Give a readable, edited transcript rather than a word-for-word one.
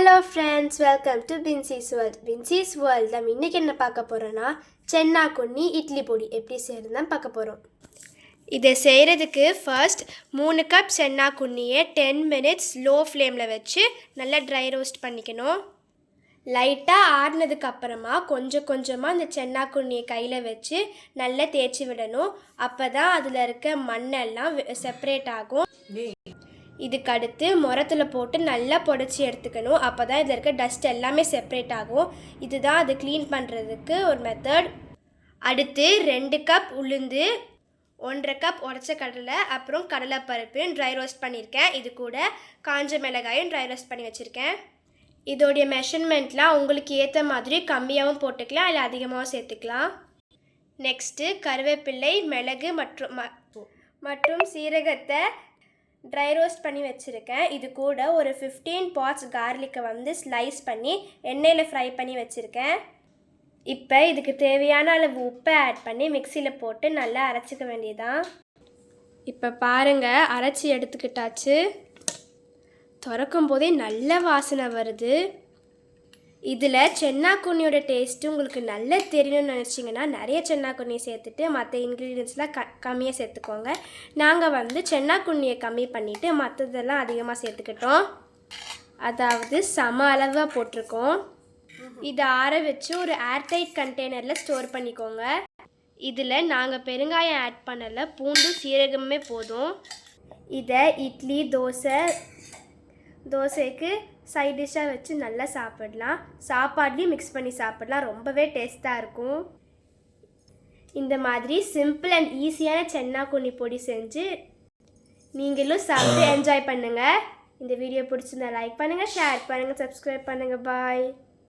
Hello friends, welcome to பின்சிஸ் world. பின்சிஸ் world நம்ம இன்றைக்கி என்ன பார்க்க போகிறோன்னா சென்னா குன்னி இட்லி பொடி எப்படி செய்கிறது தான் பார்க்க போகிறோம். இதை செய்கிறதுக்கு ஃபர்ஸ்ட் 3 கப் சென்னா குன்னியை 10 மினிட்ஸ் லோ ஃப்ளேமில் வச்சு நல்லா ட்ரை ரோஸ்ட் பண்ணிக்கணும். லைட்டாக ஆடினதுக்கு அப்புறமா கொஞ்சம் கொஞ்சமாக அந்த சென்னா குன்னியை கையில் வச்சு நல்லா தேய்ச்சி விடணும். அப்போ தான் அதில் இருக்க மண்ணெல்லாம் செப்பரேட் ஆகும். இதுக்கு அடுத்து முரத்தில் போட்டு நல்லா புடச்சி எடுத்துக்கணும். அப்போ தான் இதில் இருக்க டஸ்ட் எல்லாமே செப்பரேட் ஆகும். இதுதான் அது க்ளீன் பண்ணுறதுக்கு ஒரு மெத்தட். அடுத்து 2 கப் உளுந்து, 1.5 கப் உடச்ச கடலை, அப்புறம் கடலைப்பருப்பு ட்ரை ரோஸ்ட் பண்ணியிருக்கேன். இது கூட காஞ்ச மிளகாயும் ட்ரை ரோஸ்ட் பண்ணி வச்சுருக்கேன். இதோடைய மெஷர்மெண்ட்லாம் உங்களுக்கு ஏற்ற மாதிரி கம்மியாகவும் போட்டுக்கலாம், இல்லை அதிகமாகவும் சேர்த்துக்கலாம். நெக்ஸ்ட்டு கருவேப்பிள்ளை, மிளகு மற்றும் சீரகத்தை ட்ரை ரோஸ்ட் பண்ணி வச்சுருக்கேன். இது கூட ஒரு 15 பார்ட்ஸ் கார்லிக்கை ஸ்லைஸ் பண்ணி எண்ணெயில் ஃப்ரை பண்ணி வச்சுருக்கேன். இப்போ இதுக்கு தேவையான அளவு உப்பை ஆட் பண்ணி மிக்சியில் போட்டு நல்லா அரைச்சிக்க வேண்டியதான். இப்போ பாருங்கள், அரைச்சி எடுத்துக்கிட்டாச்சு. திறக்கும் போதே நல்ல வாசனை வருது. இதில் சென்னா குன்னியோட டேஸ்ட்டு உங்களுக்கு நல்லா தெரியணும்னு நினச்சிங்கன்னா நிறைய சென்னா குன்னி சேர்த்துட்டு மற்ற இன்க்ரீடியன்ஸ்லாம் கம்மியாக சேர்த்துக்கோங்க. நாங்கள் சென்னா குன்னியை கம்மி பண்ணிவிட்டு மற்றதெல்லாம் அதிகமாக சேர்த்துக்கிட்டோம். அதாவது சம அளவாக போட்டிருக்கோம். இதை ஆற வச்சு ஒரு ஏர்டைட் கண்டெய்னரில் ஸ்டோர் பண்ணிக்கோங்க. இதில் நாங்கள் பெருங்காயம் ஆட் பண்ணலை, பூண்டு சீரகமே போதும். இதை இட்லி, தோசைக்கு சைட் டிஷ்ஷாக வச்சு நல்லா சாப்பிடலாம். சாப்பாட்லேயும் மிக்ஸ் பண்ணி சாப்பிடலாம், ரொம்பவே டேஸ்ட்டாக இருக்கும். இந்த மாதிரி சிம்பிள் அண்ட் ஈஸியான சென்னா குன்னி பொடி செஞ்சு நீங்களும் சாப்பிட்டு என்ஜாய் பண்ணுங்கள். இந்த வீடியோ பிடிச்சிருந்தா லைக் பண்ணுங்கள், ஷேர் பண்ணுங்கள், சப்ஸ்கிரைப் பண்ணுங்கள். பாய்.